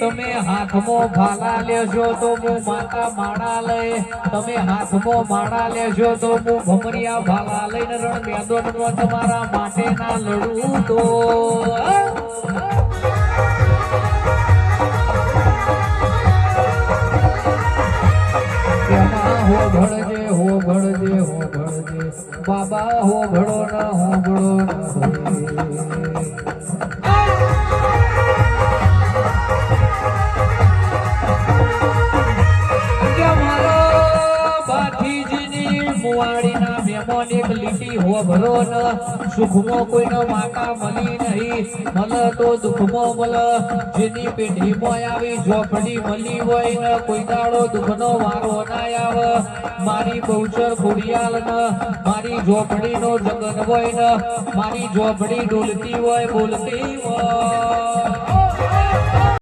તમે હાથમાં ભાલા લેશો તો હું માતા માળા લઈ, તમે હાથમાં માળા લેશો તો હું ભમરિયા ભાલા લઈને રણ મેદાનમાં તમારા માટે ના લડું તો હો ભળજે બાબા હો ભળો ના હો ભળો સુખમાં કોઈનો માતા મળી નહીં, મળ તો દુઃખમાં મળ. જેની પેઢીમાં આવી ઝોપડી મળી હોય ને કોઈ દાડો દુઃખનો વારો ના આવે. મારી બહુચર ખોડિયાલ ને મારી ઝોપડીનો જગન હોય ને મારી ઝોપડી ડોલતી હોય બોલતી હોય.